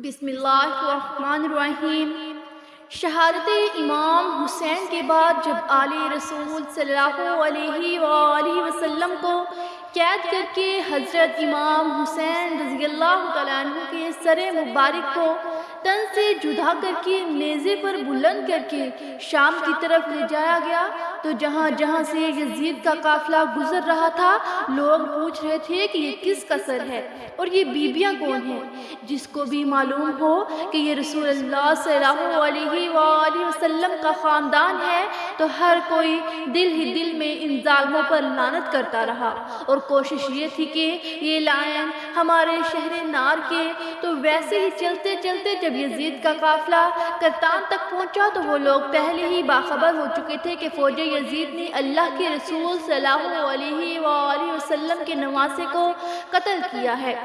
بسم اللہ الرحمن الرحیم۔ شہادت امام حسین کے بعد جب آل رسول صلی اللہ علیہ وآلہ وسلم کو قید کر کے حضرت امام حسین رضی اللہ تعالیٰ عنہ کے سر مبارک کو تن سے جدا کر کے نیزے پر بلند کر کے شام کی طرف لے جایا گیا تو جہاں جہاں سے یزید کا قافلہ گزر رہا تھا لوگ پوچھ رہے تھے کہ یہ کس کا سر ہے اور یہ بیبیاں کون ہیں۔ جس کو بھی معلوم ہو کہ یہ رسول اللہ صلی اللہ علیہ وآلہ وسلم کا خاندان ہے تو ہر کوئی دل ہی دل میں ان ظالموں پر لعنت کرتا رہا اور کوشش یہ تھی کہ یہ لائن ہمارے شہر نار کے۔ تو ویسے ہی چلتے چلتے جب یزید کا قافلہ کرتان تک پہنچا تو وہ لوگ پہلے ہی باخبر ہو چکے تھے کہ فوج یزید نے اللہ کے رسول صلی اللہ علیہ وآلہ وسلم کے نواسے کو قتل کیا ہے،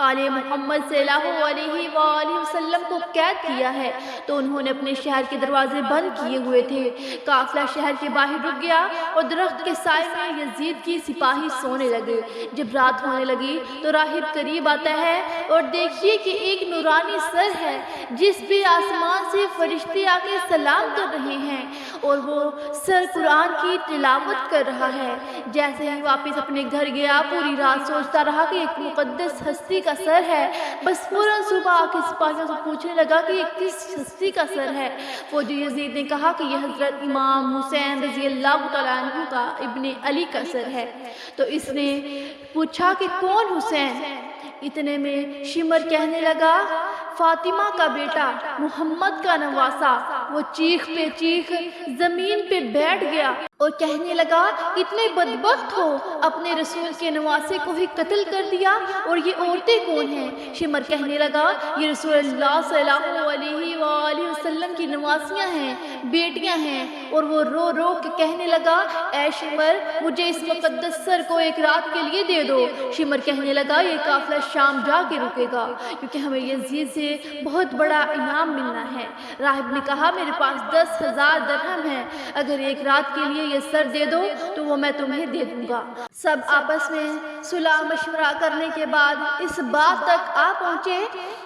آل محمد صلی اللہ علیہ وآلہ وسلم کو قید کیا ہے۔ تو انہوں نے اپنے شہر کے دروازے بند کیے ہوئے تھے۔ قافلہ شہر کے باہر رک گیا اور درخت کے سائے میں یزید کی سپاہی سونے لگے۔ جب رات ہونے لگی تو راہب قریب آتا ہے اور دیکھیے کہ ایک نورانی سر ہے جس پہ آسمان سے فرشتے آ کے سلام کر رہے ہیں اور وہ سر قرآن کی تلاوت کر رہا ہے۔ جیسے ہی واپس اپنے گھر گیا پوری رات سوچتا رہا کہ ایک مقدس ہستی کا سر ہے، بس فوراً صبح آ کے سپاہیوں سے پوچھنے لگا کہ یہ کس ہستی کا سر ہے۔ فوجی یزید نے کہا کہ یہ حضرت امام حسین رضی اللہ تعالیٰ عنہ کا ابن علی کا سر ہے۔ تو اس نے پوچھا کہ کون حسین؟ اتنے میں شمر کہنے لگا فاطمہ کا بیٹا، محمد کا نواسا۔ وہ چیخ پہ چیخ زمین پہ بیٹھ گیا اور کہنے لگا اتنے بدبخت ہو، اپنے رسول کے نواسے کو ہی قتل کر دیا، اور یہ عورتیں کون ہیں؟ شمر کہنے لگا یہ رسول اللہ صلی اللہ علیہ وآلہ وسلم کی نواسیاں ہیں، بیٹیاں ہیں۔ اور وہ رو رو کے کہنے لگا اے شمر مجھے اس مقدس سر کو ایک رات کے لیے دے دو۔ شمر کہنے لگا یہ قافلہ شام جا کے رکے گا کیونکہ ہمیں یزید سے بہت بڑا انعام ملنا ہے۔ راہب نے کہا میرے پاس 10,000 درہم ہیں، اگر ایک رات کے لیے یہ سر دے دو تو وہ میں تمہیں دے دوں گا۔ سب آپس میں صلح مشورہ کرنے کے بعد اس بات تک آ پہنچے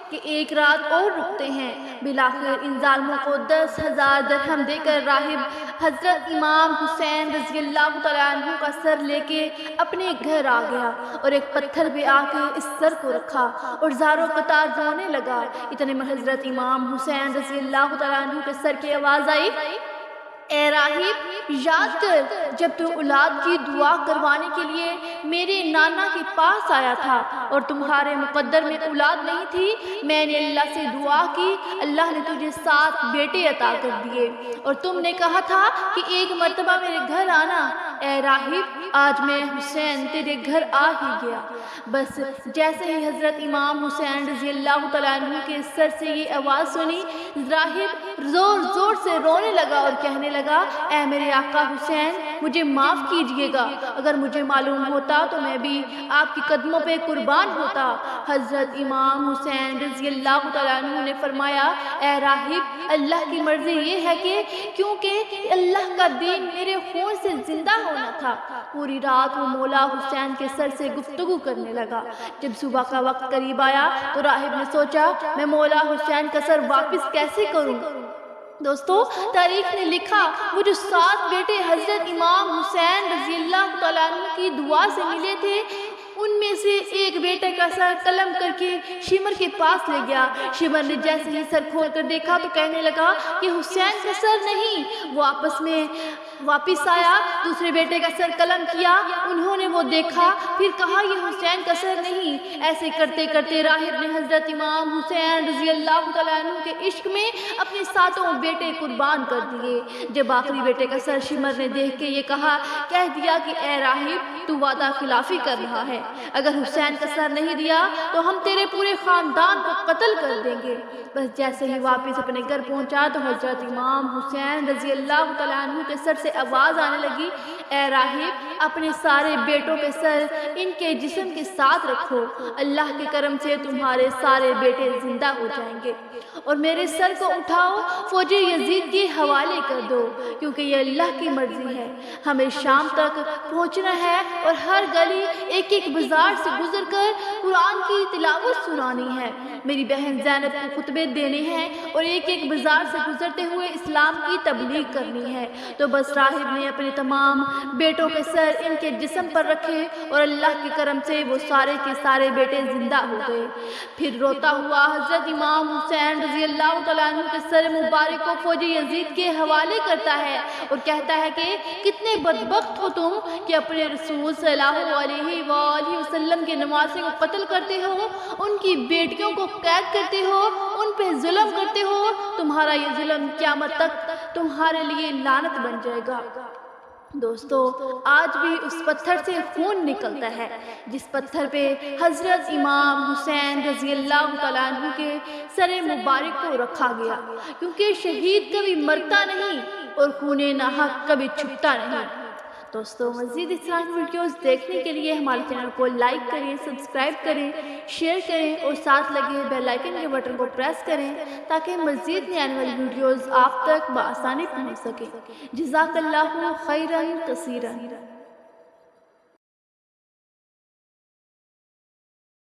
کہ ایک رات اور رکتے ہیں۔ بلاخر ان ظالموں کو 10,000 درہم دے کر راہب حضرت امام حسین رضی اللہ تعالیٰ عنہ کا سر لے کے اپنے گھر آ گیا اور ایک پتھر پہ آ کے اس سر کو رکھا اور زاروں قطار رونے لگا۔ اتنے میں حضرت امام حسین رضی اللہ تعالیٰ عنہ کے سر کی آواز آئی اے راہب یاد کر جب تو اولاد کی دعا کروانے کے لیے میرے نانا کے پاس آیا تھا اور تمہارے مقدر میں اولاد نہیں تھی، میں نے اللہ سے دعا کی، اللہ نے تجھے 7 بیٹے عطا کر دیے اور تم نے کہا تھا کہ ایک مرتبہ میرے گھر آنا۔ اے راہب آج میں حسین تیرے گھر آ ہی گیا۔ بس جیسے ہی حضرت امام حسین رضی اللہ تعالیٰ عنہ کے سر سے یہ آواز سنی راہب زور زور سے رونے لگا اور کہنے لگا اے میرے آقا حسین مجھے معاف کیجئے گا، اگر مجھے معلوم ہوتا تو میں بھی آپ کے قدموں پہ قربان ہوتا۔ حضرت امام حسین رضی اللہ تعالیٰ عنہ نے فرمایا اے راہب اللہ کی مرضی یہ ہے کہ کیونکہ اللہ کا دین میرے خون سے زندہ ہونا تھا۔ پوری رات وہ مولا حسین کے سر سے گفتگو کرنے لگا۔ جب صبح کا وقت قریب آیا تو راہب نے سوچا میں مولا حسین کا سر واپس کیسے کروں؟ دوستو تاریخ نے لکھا وہ جو 7 بیٹے حضرت امام حسین رضی اللہ تعالیٰ عنہ کی دعا سے ملے تھے ان میں سے ایک بیٹے کا سر قلم کر کے شمر کے پاس لے گیا۔ شمر نے جیسے ہی سر کھول کر دیکھا تو کہنے لگا کہ حسین کا سر نہیں۔ وہ آپس میں واپس آیا، دوسرے بیٹے کا سر قلم کیا، انہوں نے وہ دیکھا، پھر کہا یہ حسین کا سر نہیں۔ ایسے کرتے کرتے راہب نے حضرت امام حسین رضی اللہ تعالیٰ عنہ کے عشق میں اپنے 7 بیٹے قربان کر دیے۔ جب آخری بیٹے کا سر شمر نے دیکھ کے یہ کہہ دیا کہ اے راہب تو وعدہ خلافی کر رہا ہے، اگر حسین کا سر نہیں دیا تو ہم تیرے پورے خاندان کو قتل کر دیں گے۔ بس جیسے ہی واپس اپنے گھر پہنچا تو حضرت امام حسین رضی اللہ تعالیٰ عنہ کے سر سے آواز آنے لگی اے راہب اپنے سارے بیٹوں کے سر ان کے جسم کے ساتھ رکھو، اللہ کے کرم سے تمہارے سارے بیٹے زندہ ہو جائیں گے، اور میرے سر کو اٹھاؤ فوج یزید کے حوالے کر دو، کیونکہ یہ اللہ کی مرضی ہے۔ ہمیں شام تک پہنچنا ہے اور ہر گلی ایک ایک بازار سے گزر کر قرآن کی تلاوت سنانی ہے۔ میری بہن زینب کو خطبے دینے ہیں اور ایک ایک بازار سے گزرتے ہوئے اسلام کی تبلیغ کرنی ہے۔ تو بس راہب نے اپنے تمام بیٹوں کے سر ان کے جسم پر رکھے اور اللہ کے کرم سے وہ سارے کے سارے بیٹے زندہ ہو گئے۔ پھر روتا ہوا حضرت امام حسین رضی اللہ تعالیٰ عنہ کے سر مبارک کو فوج یزید کے حوالے کرتا ہے اور کہتا ہے کہ کتنے بدبخت ہو تم کہ اپنے رسول صلی اللہ علیہ وآلہ وسلم کے نواسے کو قتل کرتے ہو، ان کی بیٹیوں کو قید کرتے ہو، ان پہ ظلم کرتے ہو۔ تمہارا یہ ظلم قیامت تک تمہارے لیے لعنت بن جائے گا۔ دوستو، آج بھی اس پتھر سے خون نکلتا ہے جس پتھر پہ حضرت امام حسین رضی اللہ تعالیٰ عنہ کے سر مبارک کو رکھا گیا، کیونکہ شہید کبھی مرتا نہیں اور خون ناحق کبھی چھپتا نہیں۔ دوستو، مزید اسلامی ویڈیوز دیکھنے کے لیے ہمارے چینل کو لائک کریں، سبسکرائب کریں، شیئر کریں اور ساتھ لگے بیل آئیکن کے بٹن کو پریس کریں تاکہ مزید نئی آنے والی ویڈیوز آپ تک بآسانی پہنچ سکیں۔ جزاک اللہ خیراً کثیراً۔